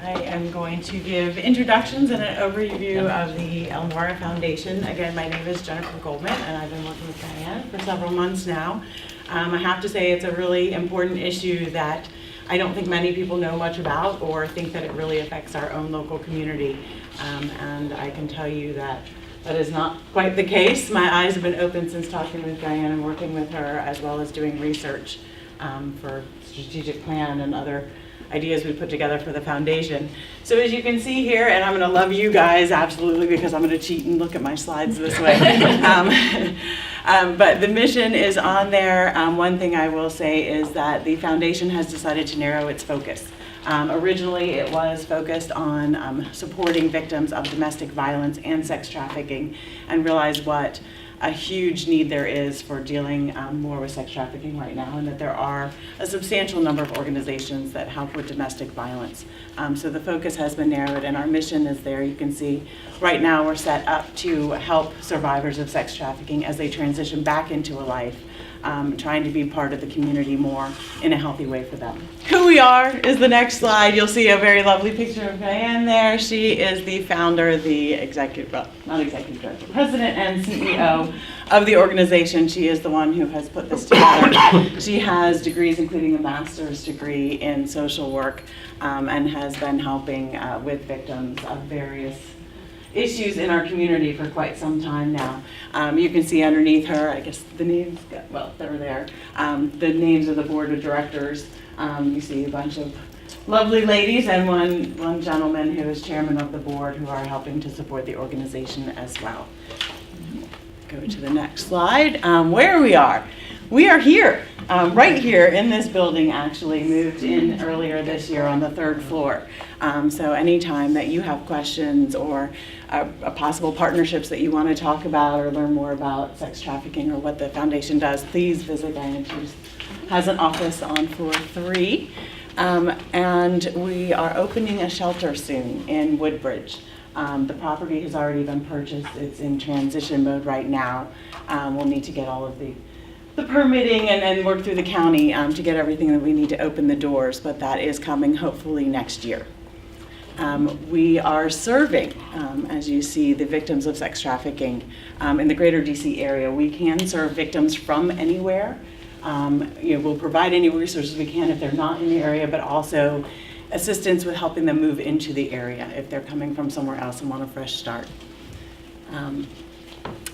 I am going to give introductions and an overview of the Elnora Foundation. Again, my name is Jennifer Goldman, and I've been working with Gayan for several months now. I have to say it's a really important issue that I don't think many people know much about or think that it really affects our own local community. And I can tell you that that is not quite the case. My eyes have been open since talking with Gayan and working with her, as well as doing research for strategic plan and other ideas we put together for the foundation. So as you can see here, and I'm going to love you guys absolutely because I'm going to cheat and look at my slides this way. But the mission is on there. One thing I will say is that the foundation has decided to narrow its focus. Originally, it was focused on supporting victims of domestic violence and sex trafficking, and realized what a huge need there is for dealing more with sex trafficking right now, and that there are a substantial number of organizations that help with domestic violence. So the focus has been narrowed, and our mission is there. You can see right now we're set up to help survivors of sex trafficking as they transition back into a life, trying to be part of the community more in a healthy way for them. Who we are is the next slide. You'll see a very lovely picture of Gayan there. She is the founder, the executive, well, not executive director, president and CEO of the organization. She is the one who has put this together. She has degrees, including a master's degree in social work, and has been helping with victims of various issues in our community for quite some time now. You can see underneath her, I guess the names, well, they're there, the names of the board of directors. You see a bunch of lovely ladies and one gentleman who is chairman of the board who are helping to support the organization as well. Go to the next slide. Where we are. We are here, right here in this building, actually moved in earlier this year on the 3rd floor. So anytime that you have questions or possible partnerships that you want to talk about or learn more about sex trafficking or what the foundation does, please visit Gayan. She has an office on floor 3. And we are opening a shelter soon in Woodbridge. The property has already been purchased. It's in transition mode right now. We'll need to get all of the permitting and work through the county to get everything that we need to open the doors, but that is coming hopefully next year. We are serving, as you see, the victims of sex trafficking in the greater DC area. We can serve victims from anywhere. We'll provide any resources we can if they're not in the area, but also assistance with helping them move into the area if they're coming from somewhere else and want a fresh start.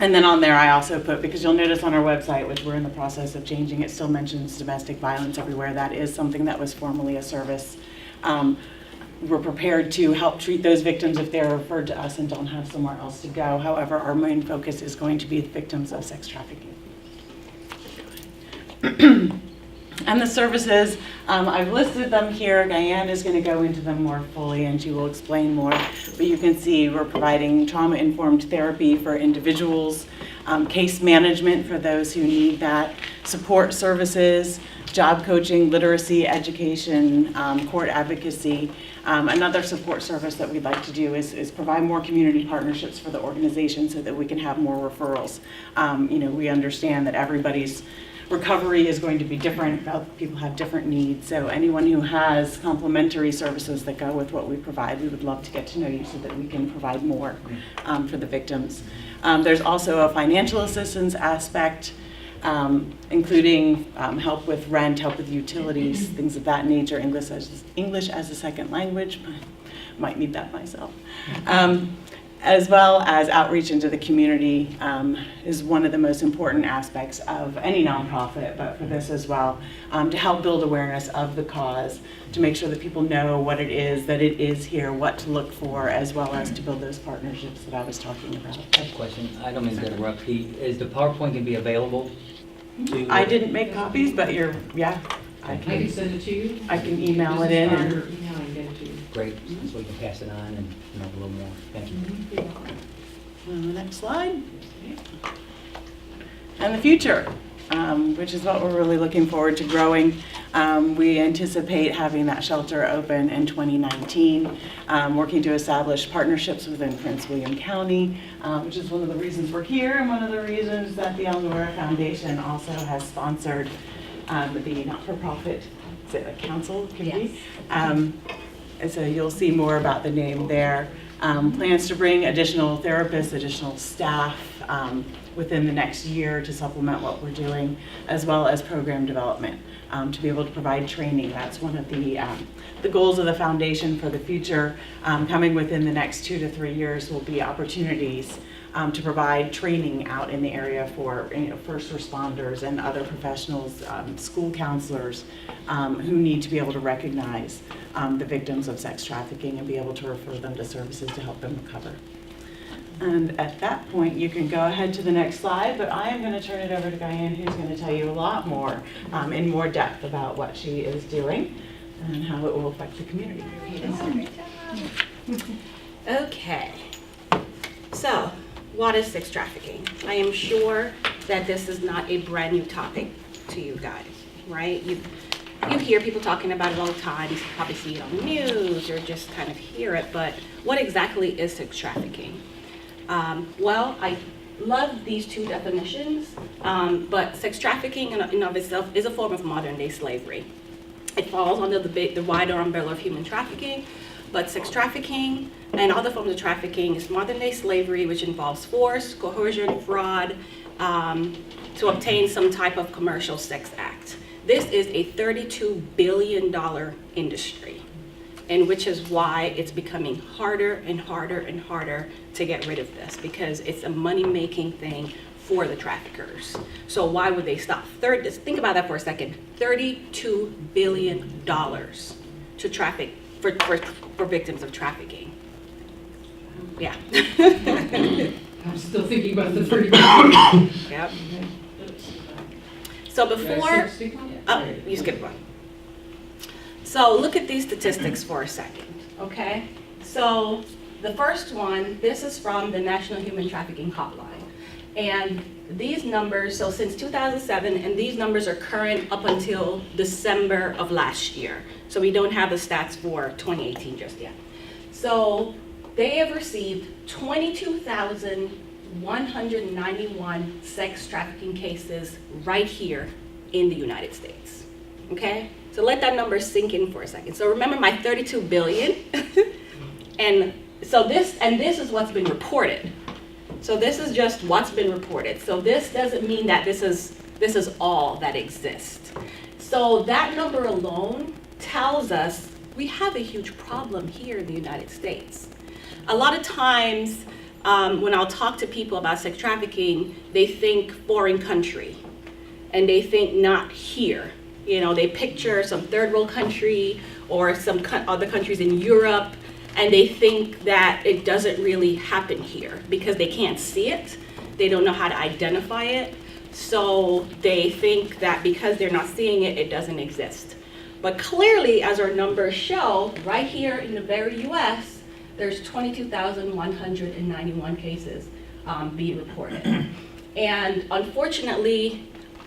And then on there I also put, because you'll notice on our website, which we're in the process of changing, it still mentions domestic violence everywhere. That is something that was formerly a service. We're prepared to help treat those victims if they're referred to us and don't have somewhere else to go. However, our main focus is going to be the victims of sex trafficking. And the services, I've listed them here. Gayan is going to go into them more fully and she will explain more. But you can see we're providing trauma-informed therapy for individuals, case management for those who need that, support services, job coaching, literacy, education, court advocacy. Another support service that we'd like to do is provide more community partnerships for the organization so that we can have more referrals. We understand that everybody's recovery is going to be different. People have different needs. So anyone who has complementary services that go with what we provide, we would love to get to know you so that we can provide more for the victims. There's also a financial assistance aspect, including help with rent, help with utilities, things of that nature, English as a second language. Might need that myself. As well as outreach into the community is one of the most important aspects of any nonprofit, but for this as well, to help build awareness of the cause, to make sure that people know what it is, that it is here, what to look for, as well as to build those partnerships that I was talking about. I have a question. I don't mean to interrupt. Is the PowerPoint going to be available? I didn't make copies, but yeah. I can send it to you. I can email it in. Email and get it to you. Great, so we can pass it on and know a little more. Thank you. The next slide. And the future, which is what we're really looking forward to growing. We anticipate having that shelter open in 2019, working to establish partnerships within Prince William County, which is one of the reasons we're here and one of the reasons that the Elnora Foundation also has sponsored the not-for-profit council, could be, And so you'll see more about the name there. Plans to bring additional therapists, additional staff within the next year to supplement what we're doing, as well as program development to be able to provide training. That's one of the goals of the foundation for the future. Coming within the next 2 to 3 years will be opportunities to provide training out in the area for first responders and other professionals, school counselors who need to be able to recognize the victims of sex trafficking and be able to refer them to services to help them recover. And at that point, you can go ahead to the next slide, but I am going to turn it over to Gayan, who's going to tell you a lot more in more depth about what she is doing and how it will affect the community. Okay, so what is sex trafficking? I am sure that this is not a brand new topic to you guys, right? You hear people talking about it all the time. You probably see it on the news or just kind of hear it, but what exactly is sex trafficking? Well, I love these two definitions, but sex trafficking in and of itself is a form of modern day slavery. It falls under the wider umbrella of human trafficking, but sex trafficking and other forms of trafficking is modern day slavery, which involves force, coercion, fraud, to obtain some type of commercial sex act. This is a $32 billion industry, and which is why it's becoming harder and harder and harder to get rid of this, because it's a money-making thing for the traffickers. So why would they stop? Just think about that for a second. $32 billion to traffic for victims of trafficking. Yeah. I'm still thinking about the 30. Yep. So before, oh, you skipped one. So look at these statistics for a second, okay? So the first one, this is from the National Human Trafficking Hotline. And these numbers, so since 2007, and these numbers are current up until December of last year. So we don't have the stats for 2018 just yet. So they have received 22,191 sex trafficking cases right here in the United States, okay? So let that number sink in for a second. So remember my 32 billion, and so this is what's been reported. So this is just what's been reported. So this doesn't mean that this is all that exists. So that number alone tells us we have a huge problem here in the United States. A lot of times when I'll talk to people about sex trafficking, they think foreign country, and they think not here. You know, they picture some third world country or some other countries in Europe, and they think that it doesn't really happen here because they can't see it. They don't know how to identify it. So they think that because they're not seeing it, it doesn't exist. But clearly, as our numbers show, right here in the very US, there's 22,191 cases being reported. And unfortunately,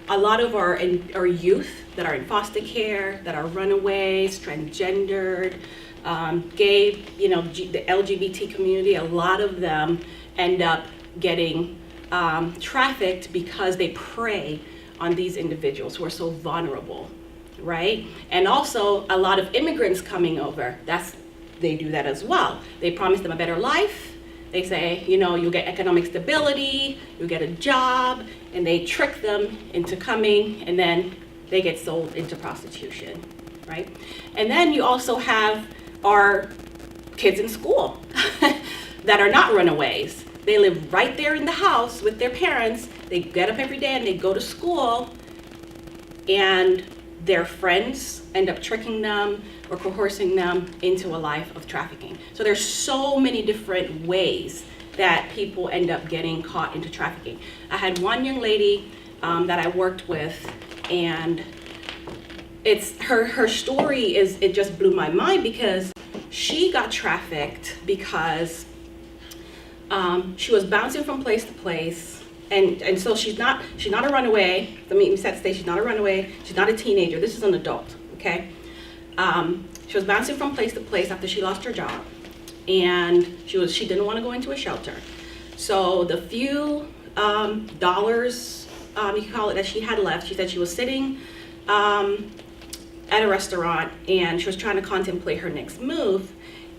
a lot of our youth that are in foster care, that are runaways, transgendered, gay, the LGBT community, a lot of them end up getting trafficked because they prey on these individuals who are so vulnerable, right? And also a lot of immigrants coming over, they do that as well. They promise them a better life. They say, you'll get economic stability, you'll get a job, and they trick them into coming, and then they get sold into prostitution, right? And then you also have our kids in school that are not runaways. They live right there in the house with their parents. They get up every day and they go to school, and their friends end up tricking them or coercing them into a life of trafficking. So there's so many different ways that people end up getting caught into trafficking. I had one young lady that I worked with, and her story it just blew my mind, because she got trafficked because she was bouncing from place to place. And so she's not a runaway. Let me set the stage. She's not a runaway. She's not a teenager. This is an adult, okay? She was bouncing from place to place after she lost her job, and she didn't want to go into a shelter. So the few dollars, you could call it, that she had left, she said she was sitting at a restaurant, and she was trying to contemplate her next move,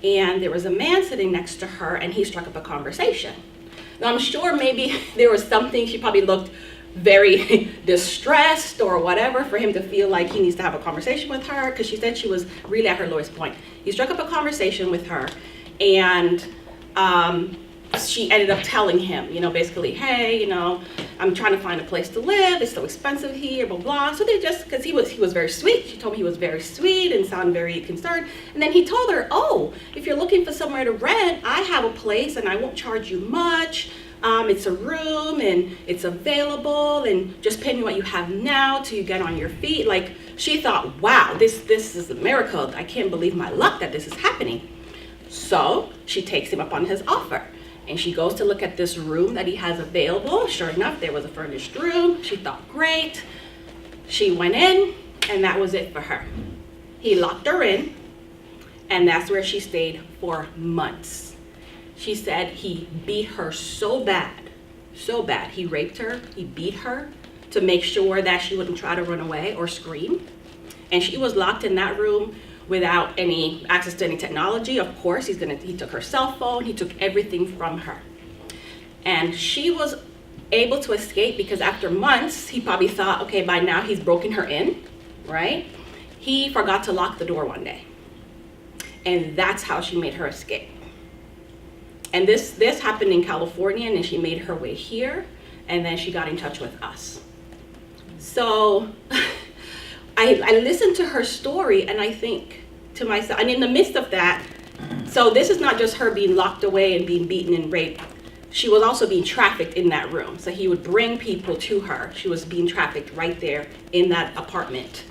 and there was a man sitting next to her, and he struck up a conversation. Now, I'm sure maybe there was something, she probably looked very distressed or whatever for him to feel like he needs to have a conversation with her, because she said she was really at her lowest point. He struck up a conversation with her, and she ended up telling him, basically, hey, I'm trying to find a place to live. It's so expensive here, blah, blah. So they just, because he was very sweet. She told me he was very sweet and sounded very concerned. And then he told her, oh, if you're looking for somewhere to rent, I have a place and I won't charge you much. It's a room and it's available, and just pay me what you have now till you get on your feet. Like, she thought, wow, this is a miracle. I can't believe my luck that this is happening. So she takes him up on his offer. And she goes to look at this room that he has available. Sure enough, there was a furnished room. She thought, great. She went in, and that was it for her. He locked her in, and that's where she stayed for months. She said he beat her so bad. He raped her, he beat her to make sure that she wouldn't try to run away or scream. And she was locked in that room without any access to any technology. Of course, he took her cell phone, he took everything from her. And she was able to escape because after months, he probably thought, okay, by now he's broken her in, right? He forgot to lock the door one day. And that's how she made her escape. And this happened in California, and then she made her way here, and then she got in touch with us. So I listened to her story, and I think to myself, and in the midst of that, so this is not just her being locked away and being beaten and raped. She was also being trafficked in that room. So he would bring people to her. She was being trafficked right there in that apartment.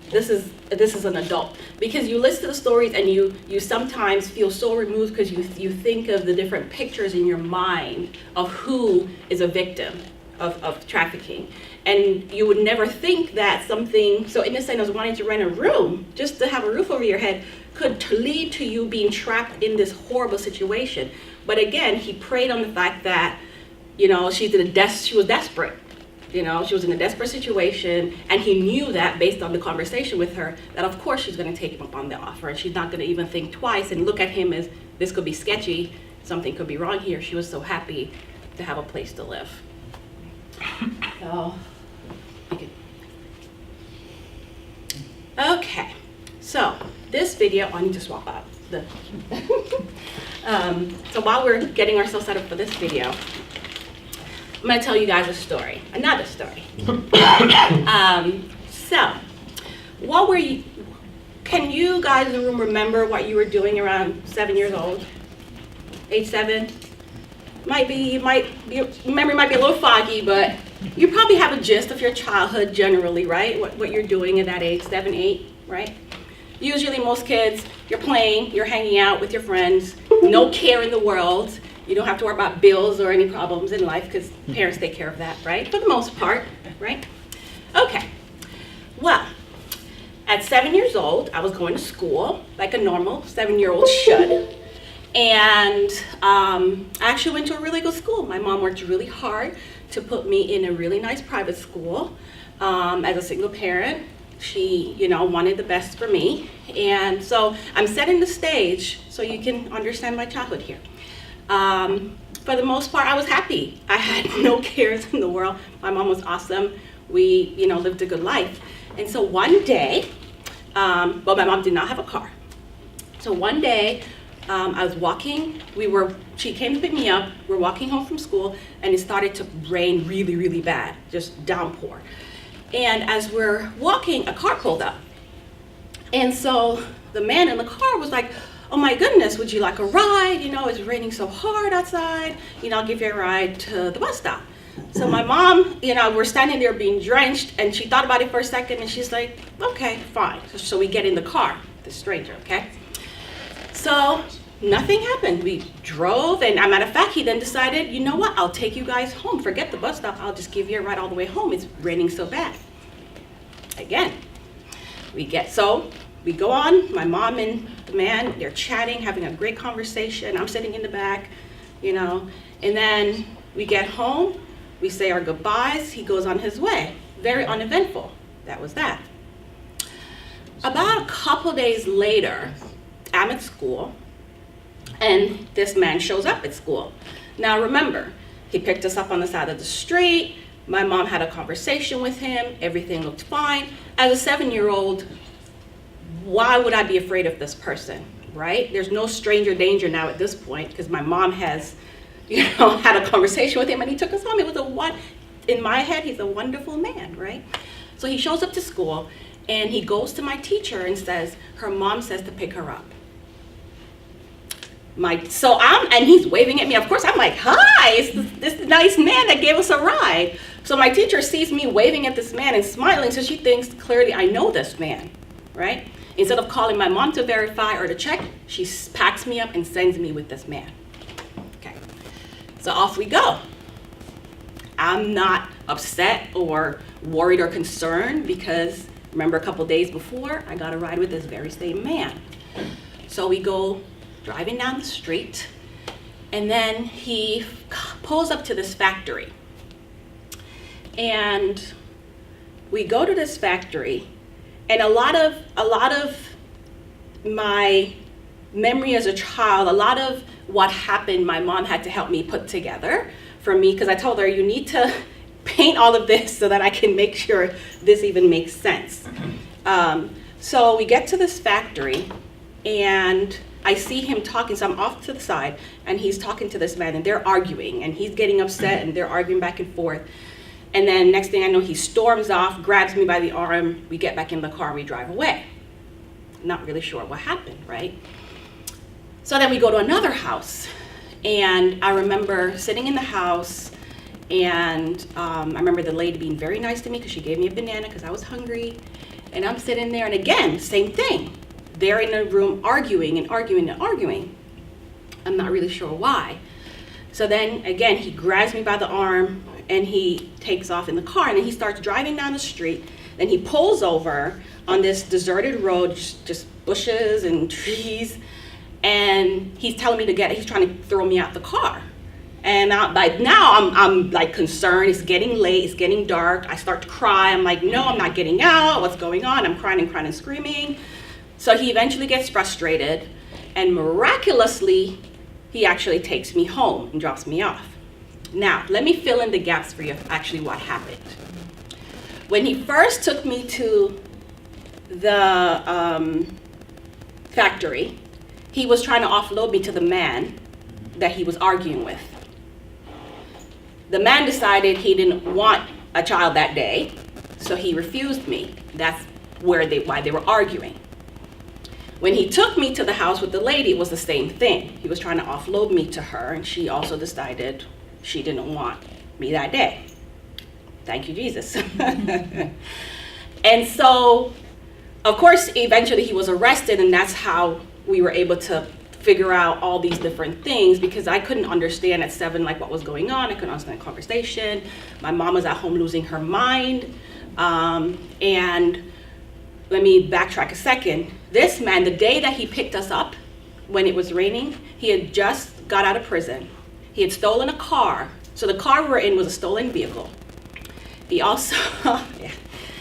This is an adult. Because you listen to the stories and you sometimes feel so removed because you think of the different pictures in your mind of who is a victim of trafficking. And you would never think that something so innocent as wanting to rent a room, just to have a roof over your head, could lead to you being trapped in this horrible situation. But again, he preyed on the fact that, she was desperate. She was in a desperate situation, and he knew that based on the conversation with her, that of course she's going to take him up on the offer, and she's not going to even think twice and look at him as this could be sketchy, something could be wrong here. She was so happy to have a place to live. So, okay, so this video, I need to swap out the, so while we're getting ourselves set up for this video, I'm gonna tell you guys a story, another story. So, can you guys in the room remember what you were doing around 7 years old? Age 7? Memory might be a little foggy, but you probably have a gist of your childhood generally, right? What you're doing at that age, 7, 8, right? Usually most kids, you're playing, you're hanging out with your friends, no care in the world. You don't have to worry about bills or any problems in life because parents take care of that, right? For the most part, right? Okay, well, at 7 years old, I was going to school like a normal 7-year-old should. And I actually went to a really good school. My mom worked really hard to put me in a really nice private school. As a single parent, she, wanted the best for me. And so I'm setting the stage so you can understand my childhood here. For the most part, I was happy. I had no cares in the world. My mom was awesome. We, lived a good life. And so one day, my mom did not have a car. So one day, I was walking, she came to pick me up, we're walking home from school, and it started to rain really, really bad, just downpour. And as we're walking, a car pulled up. And so the man in the car was like, oh my goodness, would you like a ride? It's raining so hard outside, I'll give you a ride to the bus stop. So my mom, we're standing there being drenched, and she thought about it for a second, and she's like, okay, fine. So we get in the car, the stranger, okay? So nothing happened. We drove, and as a matter of fact, he then decided, you know what, I'll take you guys home. Forget the bus stop, I'll just give you a ride all the way home. It's raining so bad. Again, we go on, my mom and the man, they're chatting, having a great conversation. I'm sitting in the back, and then we get home, we say our goodbyes, he goes on his way. Very uneventful, that was that. About a couple days later, I'm at school, and this man shows up at school. Now remember, he picked us up on the side of the street. My mom had a conversation with him. Everything looked fine. As a 7-year-old, why would I be afraid of this person, right? There's no stranger danger now at this point, because my mom has, had a conversation with him, and he took us home. It was in my head, he's a wonderful man, right? So he shows up to school, and he goes to my teacher and says, her mom says to pick her up. And he's waving at me. Of course, I'm like, hi, it's this nice man that gave us a ride. So my teacher sees me waving at this man and smiling, so she thinks clearly I know this man, right? Instead of calling my mom to verify or to check, she packs me up and sends me with this man. Okay, so off we go. I'm not upset or worried or concerned because remember a couple days before, I got a ride with this very same man. So we go driving down the street, and then he pulls up to this factory. And we go to this factory, and a lot of my memory as a child, a lot of what happened, my mom had to help me put together for me, because I told her, you need to paint all of this so that I can make sure this even makes sense. So we get to this factory, and I see him talking, so I'm off to the side, and he's talking to this man, and they're arguing, and he's getting upset, and they're arguing back and forth. And then next thing I know, he storms off, grabs me by the arm, we get back in the car, we drive away. Not really sure what happened, right? So then we go to another house, and I remember sitting in the house, and I remember the lady being very nice to me because she gave me a banana because I was hungry, and I'm sitting there, and again, same thing. They're in a room arguing and arguing and arguing. I'm not really sure why. So then again, he grabs me by the arm and he takes off in the car, and then he starts driving down the street. Then he pulls over on this deserted road, just bushes and trees, and he's telling me to he's trying to throw me out the car. And by now I'm like concerned, it's getting late, it's getting dark. I start to cry, I'm like, no, I'm not getting out, what's going on? I'm crying and crying and screaming. So he eventually gets frustrated, and miraculously, he actually takes me home and drops me off. Now, let me fill in the gaps for you of actually what happened. When he first took me to the factory, he was trying to offload me to the man that he was arguing with. The man decided he didn't want a child that day, so he refused me. That's why they were arguing. When he took me to the house with the lady, it was the same thing. He was trying to offload me to her, and she also decided she didn't want me that day. Thank you, Jesus. And so, of course, eventually he was arrested, and that's how we were able to figure out all these different things, because I couldn't understand at 7 like what was going on. I couldn't understand the conversation. My mom was at home losing her mind. And let me backtrack a second. This man, the day that he picked us up when it was raining, he had just got out of prison. He had stolen a car. So the car we were in was a stolen vehicle. He also,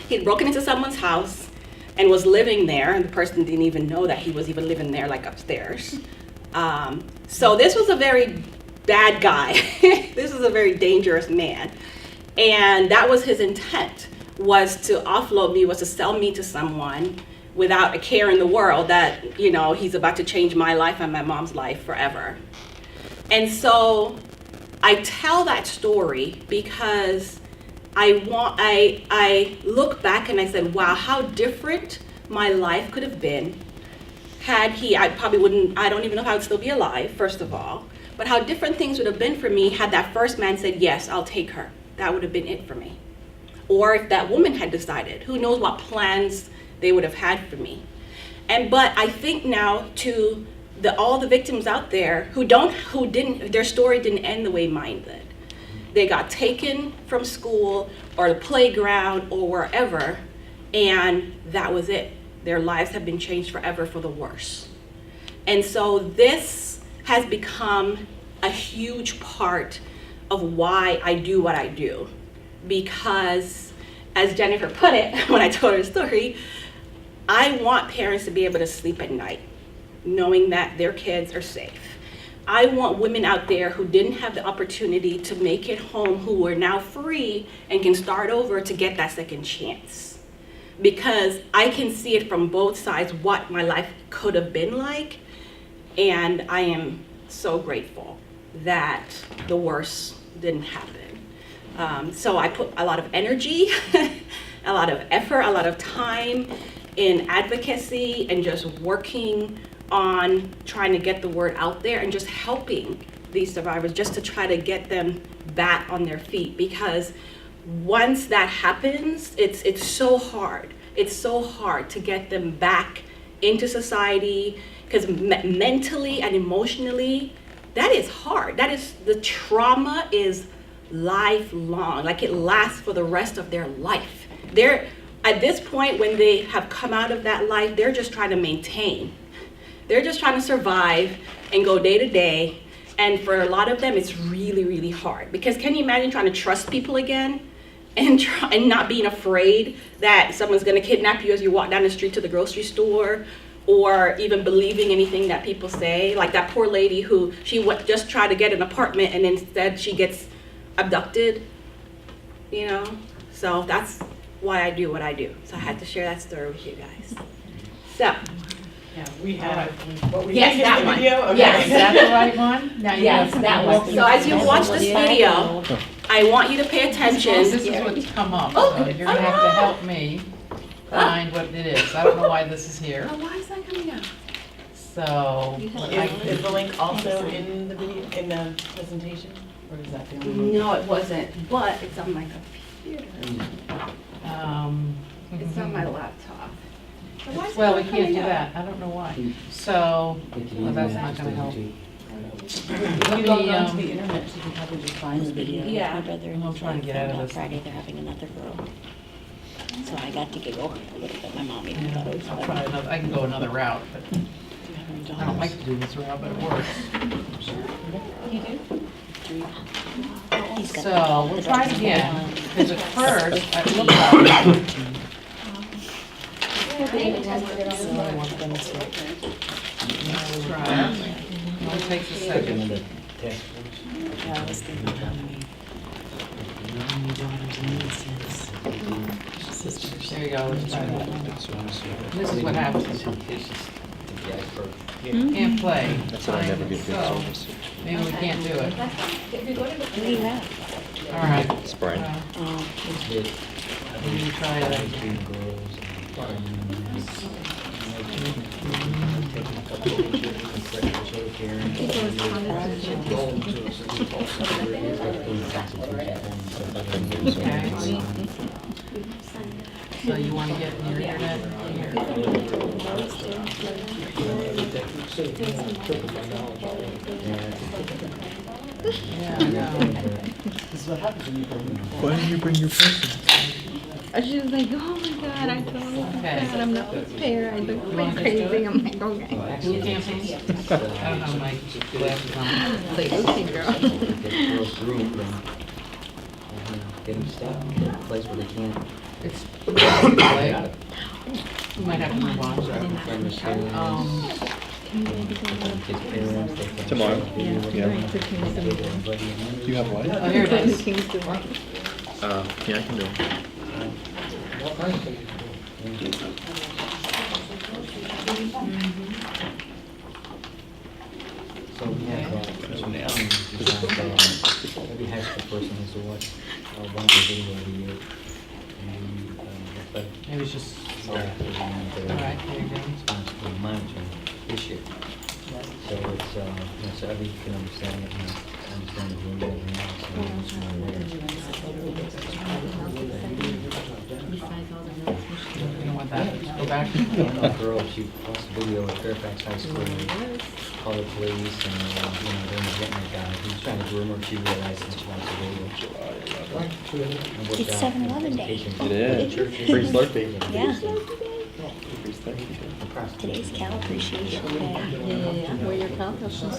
he had broken into someone's house and was living there, and the person didn't even know that he was even living there, like upstairs. So this was a very bad guy. This was a very dangerous man. And that was his intent, was to offload me, was to sell me to someone without a care in the world that, he's about to change my life and my mom's life forever. And so I tell that story because I look back and I said, wow, how different my life could have been had I don't even know if I would still be alive, first of all, but how different things would have been for me had that first man said, yes, I'll take her. That would have been it for me. Or if that woman had decided, who knows what plans they would have had for me. But I think now to all the victims out there their story didn't end the way mine did. They got taken from school or the playground or wherever, and that was it. Their lives have been changed forever for the worse. And so this has become a huge part of why I do what I do. Because, as Jennifer put it when I told her story, I want parents to be able to sleep at night, knowing that their kids are safe. I want women out there who didn't have the opportunity to make it home, who are now free and can start over, to get that second chance. Because I can see it from both sides, what my life could have been like, and I am so grateful that the worst didn't happen. So I put a lot of energy, a lot of effort, a lot of time in advocacy and just working on trying to get the word out there and just helping these survivors just to try to get them back on their feet. Because once that happens, it's so hard. It's so hard to get them back into society, because mentally and emotionally, that is hard. The trauma is lifelong. Like, it lasts for the rest of their life. They're at this point, when they have come out of that life, they're just trying to maintain. They're just trying to survive and go day to day. And for a lot of them, it's really, really hard. Because can you imagine trying to trust people again and not being afraid that someone's going to kidnap you as you walk down the street to the grocery store, or even believing anything that people say? Like that poor lady who just tried to get an apartment and instead she gets abducted, you know? So that's why I do what I do. So I had to share that story with you guys. So. Yeah, we have what we Yes, think is that the one. video. Okay. Yes. Is that the right one? Now you Yes, have to that walk one. So as you watch this video, I want you to pay attention. This is what's come up, Oh, so you're gonna have to help me find what it is. I don't know why this is here, Oh, why is that coming up? so. Is the link also in the video, in the presentation? Or is that the only one? No, it wasn't, but it's on my computer. It's on my laptop. Why is it Well, we not can't do coming up? that, I don't know why. So, well, that's not gonna help. If you log on to the internet, you can probably just find the video. Yeah. My brother and I'm his trying wife to get out found of out this. Friday they're having another girl. So I got to giggle a little bit. My mom even thought it was I'll funny. try another, I can go another route, but Do you have any I don't like daughters? to do this route, but it works. Three. He's got So, the we'll try it daughter's again, one. because at first, I looked at it. So I want them to. Let's try it. Only takes a second. I was thinking how many daughters and nieces. Sisters. There you go, let's try that. This is what happens. Can't play. That's what I never get good So, service. maybe we can't do it. Who do you have? All right. It's Brian. We can try it. Okay. So you want to get your internet here? Yeah, I know. Why didn't you bring your person? She was like, oh my God, I totally Okay. forgot I'm not prepared. I look You wanna like just do crazy. it? I'm like, okay. Blue camping? I don't have my glasses on. It's like, okay, girl. Get them stuck in a place where they can't. It's late. We might have to move on. Tomorrow? Yeah. Yeah. Right, to Kingston. Do you have what? Oh, here it is. Kingston. Yeah, I can do it. So we have, every high school person has to watch one video every year. And, but It was just, staff is all right, there you go. responsible for monitoring this year. So it's, so everybody can understand it and understand the room and everything else. And it's more aware. You know what that is? Go back. A girl, she watched the video at Fairfax High School, called the police, and, they're getting that guy. He was trying to groom her, she realized that she wants the video. It's 7-Eleven day. It is. Free Slurpee. Yeah. Free Slurpee. Today's Cal Appreciation Day. Yeah. Where your pal?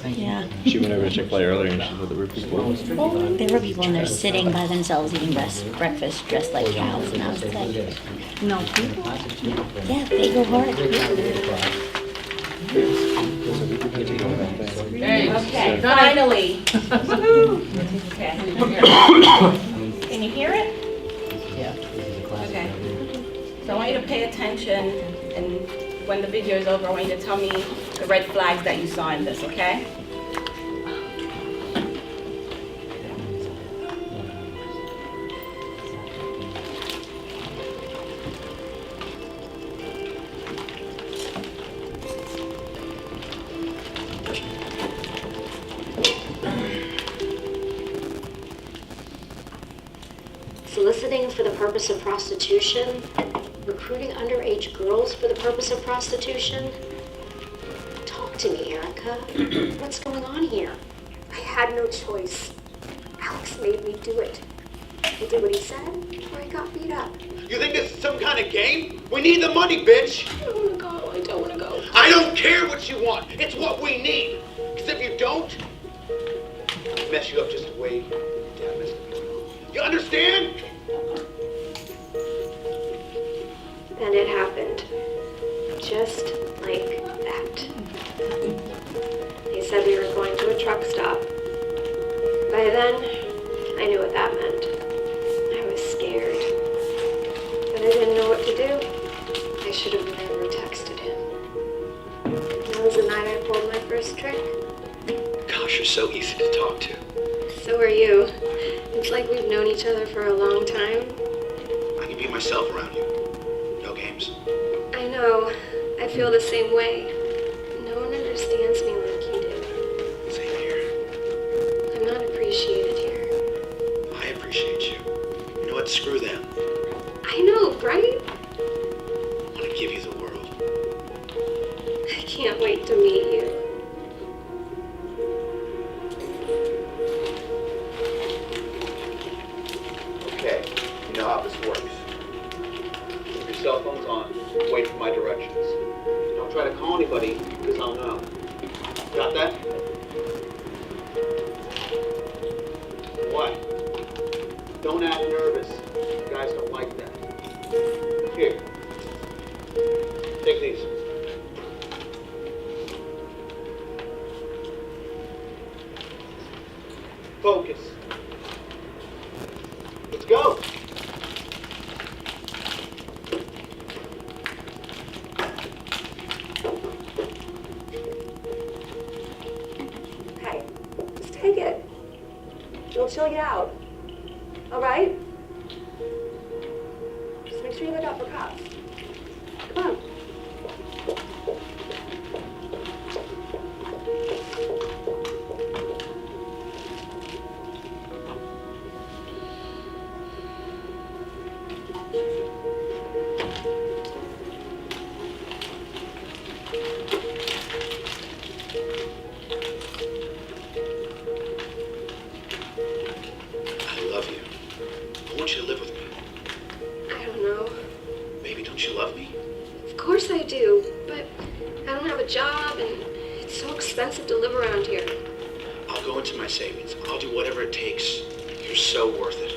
Yeah. She went over to Chick-fil-A earlier and she said there were people. There were people and they're sitting by themselves eating breakfast dressed like cows, and I was like, No, people. yeah, they go hard. Okay, finally. Okay. Can you hear it? Yeah. Okay. So I want you to pay attention, and when the video is over, I want you to tell me the red flags that you saw in this, okay? Soliciting for the purpose of prostitution, recruiting underage girls for the purpose of prostitution. Talk to me, Erica. What's going on here? I had no choice. Alex made me do it. I did what he said, or I got beat up. You think this is some kind of game? We need the money, bitch! I don't want to go. I don't want to go. I don't care what you want. It's what we need. Because if you don't, I'll mess you up just the way Dad messed up. You understand? And it happened. Just like that. They said we were going to a truck stop. By then, I knew what that meant. I was scared. But I didn't know what to do. I should have never texted him. That was the night I pulled my first trick. Gosh, you're so easy to talk to. So are you. It's like we've known each other for a long time. I can be myself around you. No games. I know. I feel the same way. No one understands me like you do. Same here. I'm not appreciated here. I appreciate you. You know what? Screw them. I know, right? I want to give you the world. I can't wait to meet you. Okay, you know how this works. Keep your cell phones on. Wait for my directions. Don't try to call anybody, because I'll know. Got that? What? Don't act nervous. You guys don't like that. Here. Take these. Focus. Let's go. Hey, just take it. It'll chill you out. All right? Just make sure you look out for cops. Come on. I love you. I want you to live with me. I don't know. Baby, don't you love me? Of course I do, but I don't have a job and it's so expensive to live around here. I'll go into my savings. I'll do whatever it takes. You're so worth it.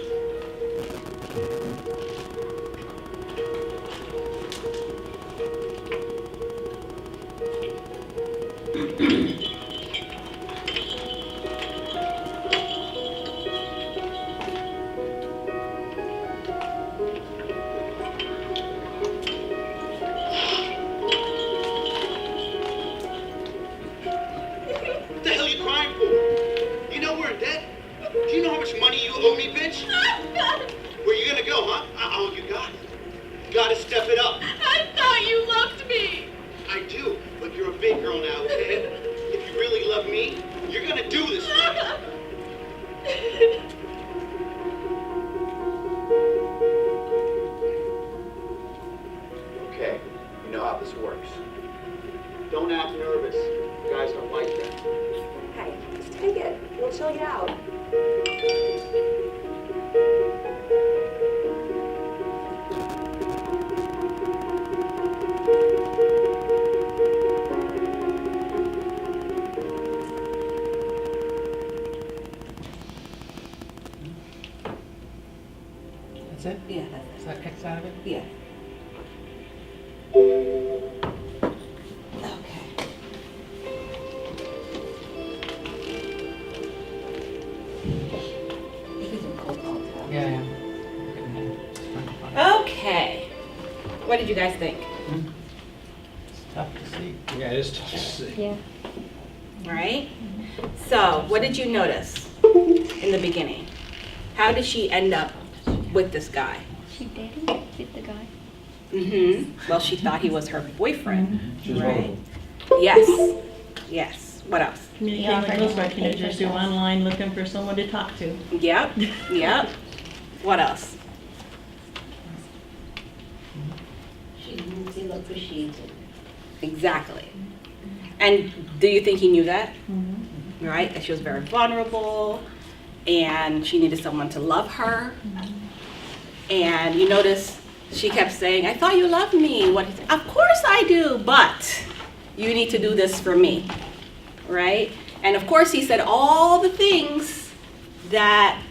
What the hell are you crying for? You know we're in debt? Do you know how much money you owe me, bitch? Where you gonna go, huh? Oh, you got it. You gotta step it up. I thought you loved me. I do, but you're a big girl now, okay? If you really love me, you're gonna do this thing. Okay, you know how this works. Don't act nervous. You guys don't like that. Hey, just take it. It'll chill you out. What did you guys think? It's tough to see. Yeah, it is tough to see. Yeah. All right. So, what did you notice in the beginning? How did she end up with this guy? She dated with the guy. Well, she thought he was her boyfriend, She was right? vulnerable. Yes. Yes. What else? Communicating with those teenagers who are online looking for someone to talk to. Yep. Yep. What else? She didn't feel appreciated. Exactly. And do you think he knew that? Right? That she was very vulnerable and she needed someone to love her. And you notice she kept saying, I thought you loved me. What? Of course I do, but you need to do this for me. Right? And of course he said all the things that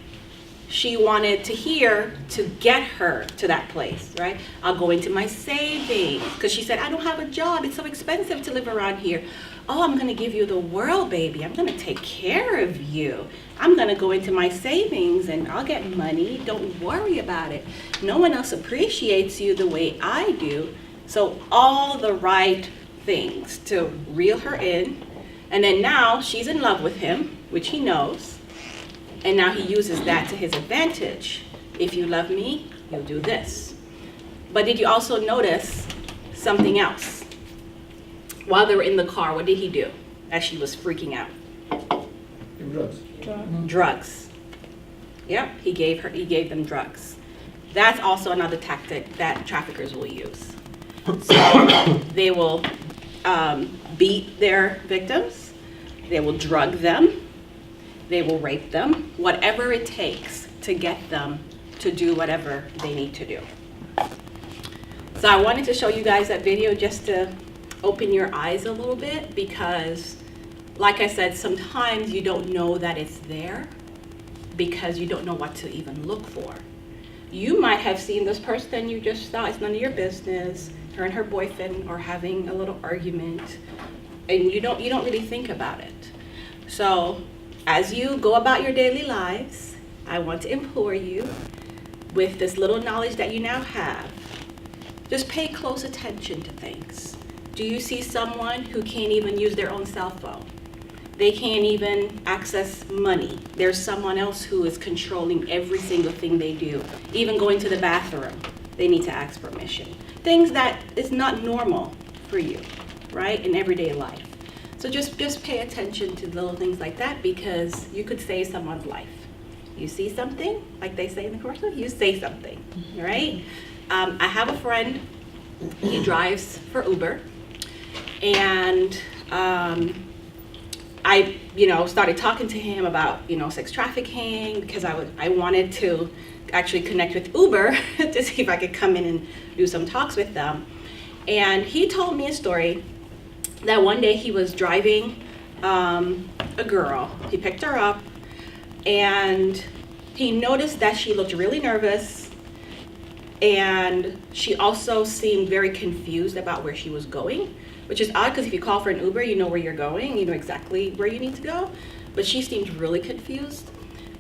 she wanted to hear to get her to that place, right? I'll go into my savings, because she said, I don't have a job, it's so expensive to live around here. Oh, I'm gonna give you the world, baby. I'm gonna take care of you. I'm gonna go into my savings and I'll get money, don't worry about it. No one else appreciates you the way I do. So all the right things to reel her in. And then now she's in love with him, which he knows. And now he uses that to his advantage. If you love me, you'll do this. But did you also notice something else? While they were in the car, what did he do as she was freaking out? Drugs. Drugs. Yep, he gave them drugs. That's also another tactic that traffickers will use. So they will beat their victims, they will drug them, they will rape them, whatever it takes to get them to do whatever they need to do. So I wanted to show you guys that video just to open your eyes a little bit, because like I said, sometimes you don't know that it's there because you don't know what to even look for. You might have seen this person and you just thought it's none of your business. Her and her boyfriend are having a little argument and you don't really think about it. So as you go about your daily lives, I want to implore you, with this little knowledge that you now have, just pay close attention to things. Do you see someone who can't even use their own cell phone? They can't even access money. There's someone else who is controlling every single thing they do. Even going to the bathroom, they need to ask permission. Things that is not normal for you, right, in everyday life. So just pay attention to little things like that, because you could save someone's life. You see something, like they say in the commercial, you say something, right? I have a friend, he drives for Uber, and I started talking to him about, sex trafficking, because I wanted to actually connect with Uber to see if I could come in and do some talks with them. And he told me a story that one day he was driving a girl. He picked her up and he noticed that she looked really nervous, and she also seemed very confused about where she was going, which is odd because if you call for an Uber, you know where you're going, you know exactly where you need to go, but she seemed really confused.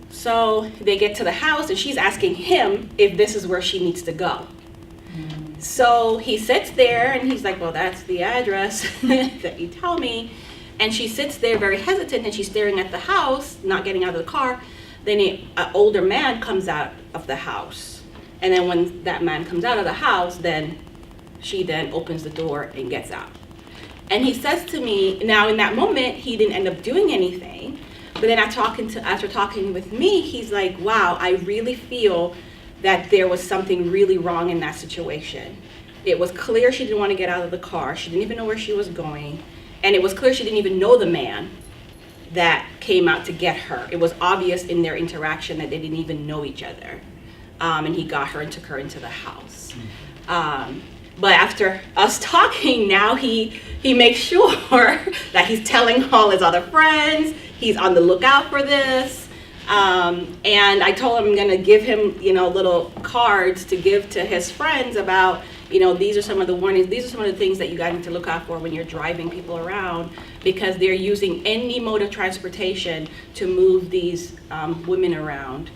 So they get to the house and she's asking him if this is where she needs to go. So he sits there and he's like, well, that's the address that you tell me. And she sits there very hesitant and she's staring at the house, not getting out of the car. Then an older man comes out of the house. And then when that man comes out of the house, then she then opens the door and gets out. And he says to me, now in that moment, he didn't end up doing anything. But then after talking with me, he's like, wow, I really feel that there was something really wrong in that situation. It was clear she didn't want to get out of the car. She didn't even know where she was going. And it was clear she didn't even know the man that came out to get her. It was obvious in their interaction that they didn't even know each other. And he got her and took her into the house. But after us talking, now he makes sure that he's telling all his other friends, he's on the lookout for this. And I told him I'm gonna give him, little cards to give to his friends about, these are some of the warnings, these are some of the things that you guys need to look out for when you're driving people around, because they're using any mode of transportation to move these women around.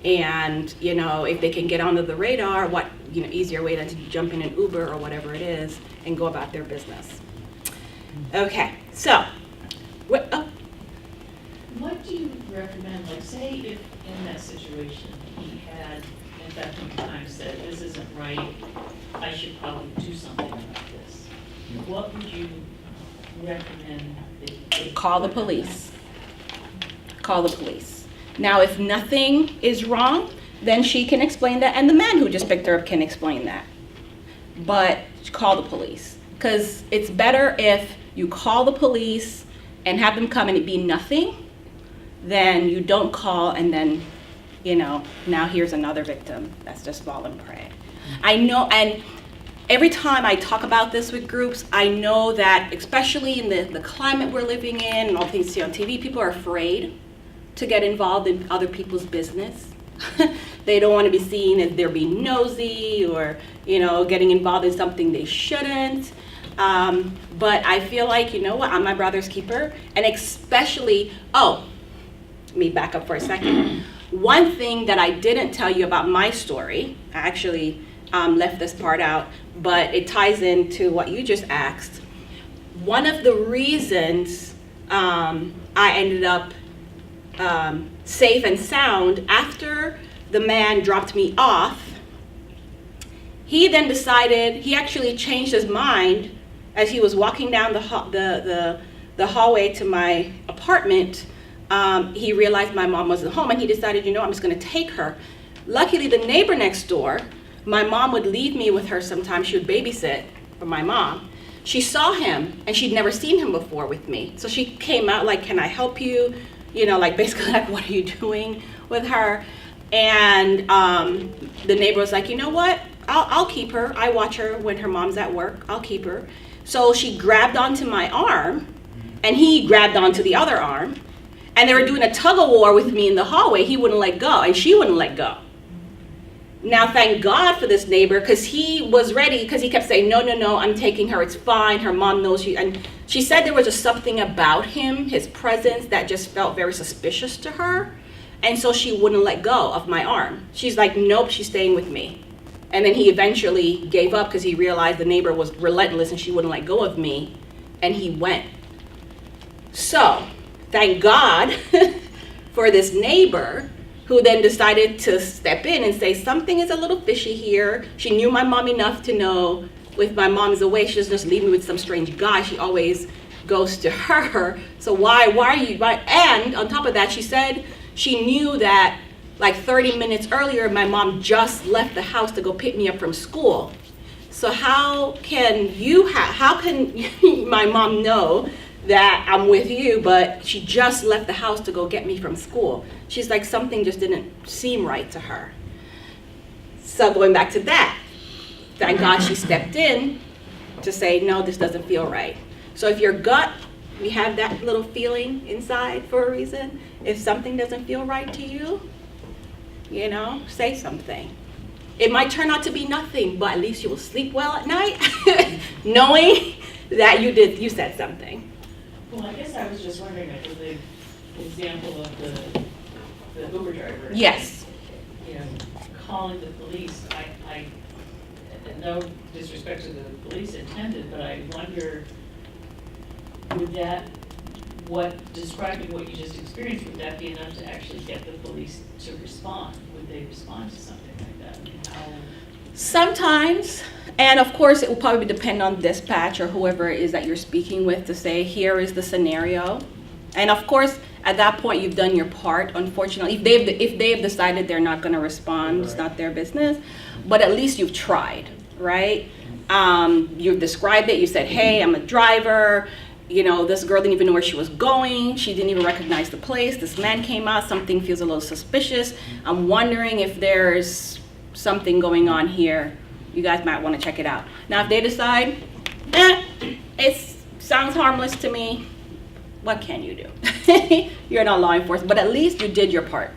And, if they can get under the radar, what easier way than to jump in an Uber or whatever it is and go about their business. Okay, so, What do you recommend, like, say if in that situation he had at that point in time said, this isn't right, I should probably do something about this. What would you recommend that he did? call the police. Call the police. Now, if nothing is wrong, then she can explain that, and the man who just picked her up can explain that. But call the police, because it's better if you call the police and have them come and it be nothing, than you don't call and then, now here's another victim that's just fallen prey. I know, and every time I talk about this with groups, I know that especially in the climate we're living in and all things you see on TV, people are afraid to get involved in other people's business. They don't want to be seen as they're being nosy or, getting involved in something they shouldn't. But I feel like, I'm my brother's keeper. And especially, let me back up for a second. One thing that I didn't tell you about my story, I actually left this part out, but it ties into what you just asked. One of the reasons I ended up safe and sound after the man dropped me off, he then decided, he actually changed his mind as he was walking down the hallway to my apartment. He realized my mom wasn't home and he decided, I'm just gonna take her. Luckily, the neighbor next door, my mom would leave me with her sometimes. She would babysit for my mom. She saw him and she'd never seen him before with me. So she came out like, can I help you? Basically like, what are you doing with her? And the neighbor was like, you know what? I'll keep her. I watch her when her mom's at work. I'll keep her. So she grabbed onto my arm and he grabbed onto the other arm. And they were doing a tug of war with me in the hallway. He wouldn't let go and she wouldn't let go. Now, thank God for this neighbor, because he was ready, because he kept saying, no, I'm taking her, it's fine, her mom knows you. And she said there was just something about him, his presence, that just felt very suspicious to her. And so she wouldn't let go of my arm. She's like, nope, she's staying with me. And then he eventually gave up because he realized the neighbor was relentless and she wouldn't let go of me. And he went. So, thank God for this neighbor who then decided to step in and say, something is a little fishy here. She knew my mom enough to know if my mom's away, she doesn't just leave me with some strange guy. She always goes to her. So why are you? And on top of that, she said she knew that like 30 minutes earlier, my mom just left the house to go pick me up from school. So how can my mom know that I'm with you, but she just left the house to go get me from school? She's like, something just didn't seem right to her. So going back to that, thank God she stepped in to say, no, this doesn't feel right. So if your gut, we have that little feeling inside for a reason, if something doesn't feel right to you, say something. It might turn out to be nothing, but at least you will sleep well at night, knowing that you said something. Well, I guess I was just wondering, with the example of the Uber driver. Yes. Calling the police, I no disrespect to the police intended, but I wonder, describing what you just experienced, would that be enough to actually get the police to respond? Would they respond to something like that? Sometimes, and of course it will probably depend on dispatch or whoever it is that you're speaking with to say, here is the scenario. And of course, at that point, you've done your part, unfortunately. If they've decided they're not gonna respond, it's not their business, but at least you've tried, right? You described it, you said, hey, I'm a driver, this girl didn't even know where she was going, she didn't even recognize the place, this man came out, something feels a little suspicious, I'm wondering if there's something going on here, you guys might want to check it out. Now if they decide, it sounds harmless to me, what can you do? You're not law enforcement, but at least you did your part.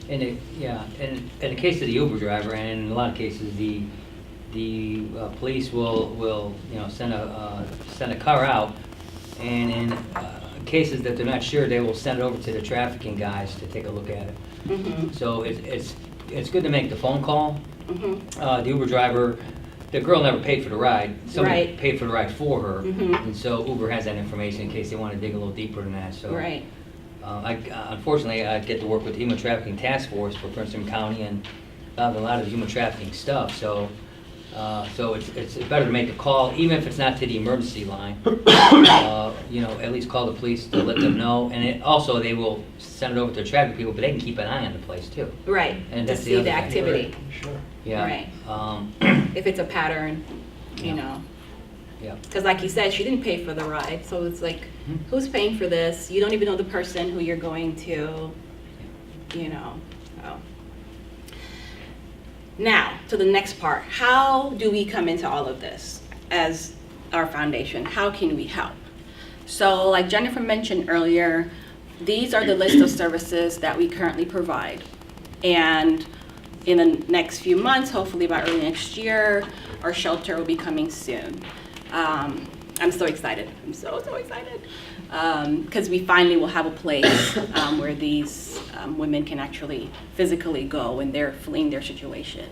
In the case of the Uber driver, and in a lot of cases, the police will send a car out, and in cases that they're not sure, they will send it over to the trafficking guys to take a look at it. Mm-hmm. So it's good to make the phone call, the Uber driver, the girl never paid for the ride. Somebody Right. paid for the ride for her. Mhm. And so Uber has that information in case they want to dig a little deeper than that. So, Right. Unfortunately, I get to work with the Human Trafficking Task Force for Prince William County and a lot of human trafficking stuff. So it's better to make a call, even if it's not to the emergency line. At least call the police to let them know. And also, they will send it over to the traffic people, but they can keep an eye on the place too. Right, And to that's the see other the thing. activity, Yeah. Right. if it's a pattern, you Yeah. know. Yeah. Because like you said, she didn't pay for the ride, so it's like, Mhm. who's paying for this? You don't even know the person who you're going to, you know. So. Now, to the next part. How do we come into all of this as our foundation? How can we help? So like Jennifer mentioned earlier, these are the list of services that we currently provide. And in the next few months, hopefully by early next year, our shelter will be coming soon. I'm so excited. I'm so excited. Because we finally will have a place where these women can actually physically go when they're fleeing their situation.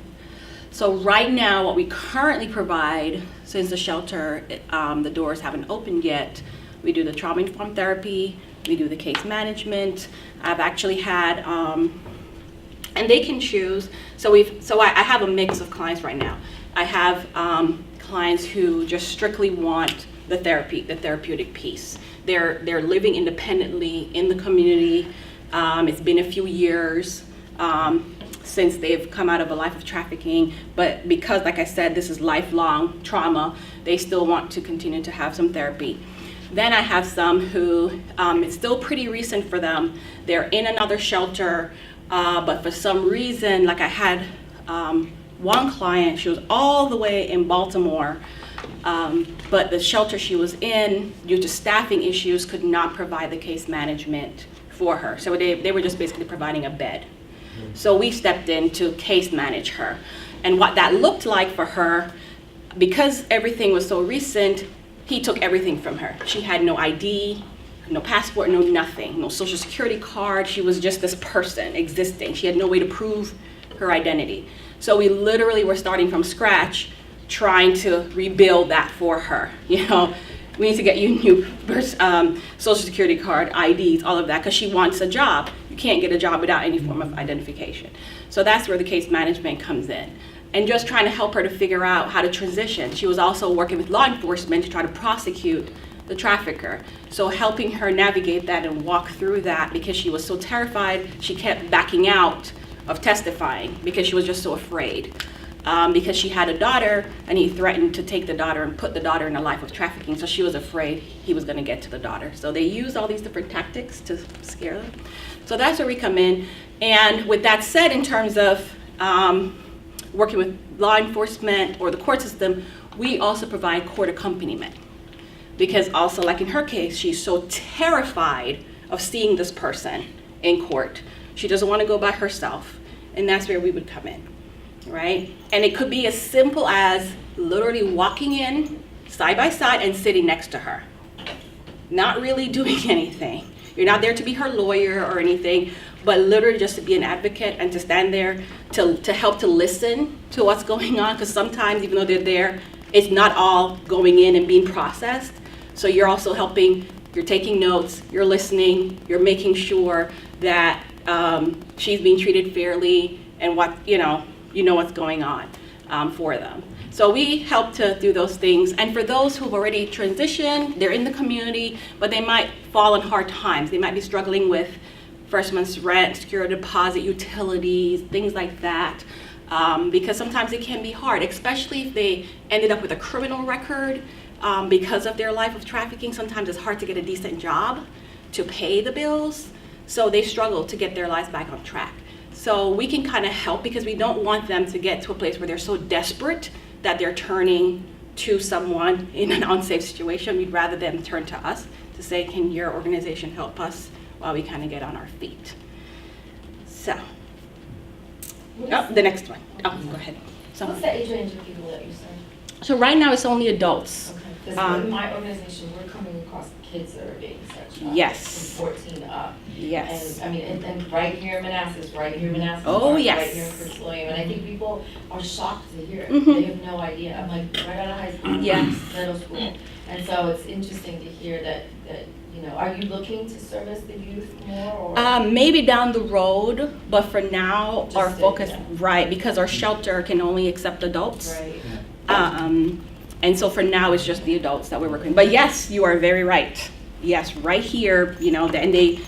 So right now, what we currently provide, since the shelter, the doors haven't opened yet, we do the trauma-informed therapy, we do the case management. I've actually had, and they can choose. So I have a mix of clients right now. I have clients who just strictly want the therapeutic piece. They're living independently in the community. It's been a few years since they've come out of a life of trafficking, but because, like I said, this is lifelong trauma, they still want to continue to have some therapy. Then I have some who, it's still pretty recent for them. They're in another shelter, but for some reason, like I had one client, she was all the way in Baltimore, but the shelter she was in, due to staffing issues, could not provide the case management for her. So they were just basically providing a bed. So we stepped in to case manage her. And what that looked like for her, because everything was so recent, he took everything from her. She had no ID, no passport, no nothing, no social security card. She was just this person existing. She had no way to prove her identity. So we literally were starting from scratch, trying to rebuild that for her. You know, we need to get you new social security card, IDs, all of that, because she wants a job. You can't get a job without any form of identification. So that's where the case management comes in. And just trying to help her to figure out how to transition. She was also working with law enforcement to try to prosecute the trafficker. So helping her navigate that and walk through that, because she was so terrified, she kept backing out of testifying because she was just so afraid. Because she had a daughter and he threatened to take the daughter and put the daughter in a life of trafficking, so she was afraid he was gonna get to the daughter. So they used all these different tactics to scare them. So that's where we come in. And with that said, in terms of working with law enforcement or the court system, we also provide court accompaniment. Because also, like in her case, she's so terrified of seeing this person in court. She doesn't want to go by herself, and that's where we would come in, right? And it could be as simple as literally walking in side by side and sitting next to her. Not really doing anything. You're not there to be her lawyer or anything, but literally just to be an advocate and to stand there to help to listen to what's going on, because sometimes even though they're there, it's not all going in and being processed. So you're also helping, you're taking notes, you're listening, you're making sure that she's being treated fairly and what, you know what's going on for them. So we help to do those things. And for those who've already transitioned, they're in the community, but they might fall on hard times. They might be struggling with first month's rent, security deposit, utilities, things like that. Because sometimes it can be hard, especially if they ended up with a criminal record because of their life of trafficking. Sometimes it's hard to get a decent job to pay the bills. So they struggle to get their lives back on track. So we can kind of help, because we don't want them to get to a place where they're so desperate that they're turning to someone in an unsafe situation. We'd rather them turn to us to say, can your organization help us while we kind of get on our feet? So, the next one. Oh, go ahead. So, What's the age range of people that you serve? so right now it's only adults. Okay. Because in my organization, we're coming across kids that are being sexualized. Yes. From 14 up. Yes. And I mean, and right here in Manassas, right here in Manassas. Oh, right yes. here in Prince William. And I think people are shocked to hear it. Mhm. They have no idea. I'm like, right out of high school, Yes. middle school. And so it's interesting to hear that, you know, are you looking to service the youth more or? Maybe down the road, but for now, Just our it, focus, yeah. right, because our shelter can only accept adults. Right. And so for now, it's just the adults that we're working. But yes, you are very right. Yes, right here, you know, and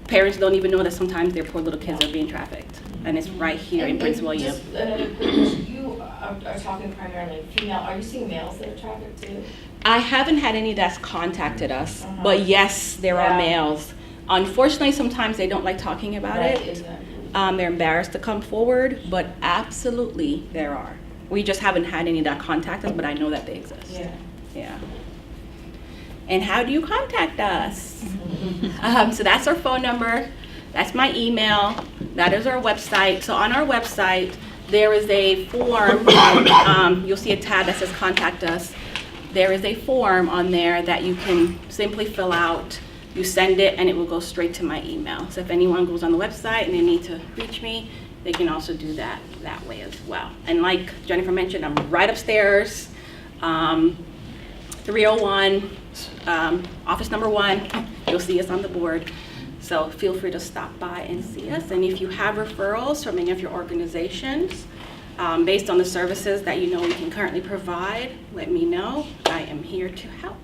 parents don't even know that sometimes their poor little kids are being trafficked. And it's right here in Prince William. Just another quick question. You are talking primarily female. Are you seeing males that are trafficked too? I haven't had any that's contacted us, Uh-huh. but yes, there Yeah. are males. Unfortunately, sometimes they don't like talking about Right, it. exactly. They're embarrassed to come forward, but absolutely there are. We just haven't had any that contact us, but I know that they exist. Yeah. Yeah. And how do you contact us? So that's our phone number. That's my email. That is our website. So on our website, there is a form. You'll see a tab that says contact us. There is a form on there that you can simply fill out. You send it and it will go straight to my email. So if anyone goes on the website and they need to reach me, they can also do that way as well. And like Jennifer mentioned, I'm right upstairs, 301, office number 1. You'll see us on the board. So feel free to stop by and see us. And if you have referrals from any of your organizations, based on the services that you know we can currently provide, let me know. I am here to help.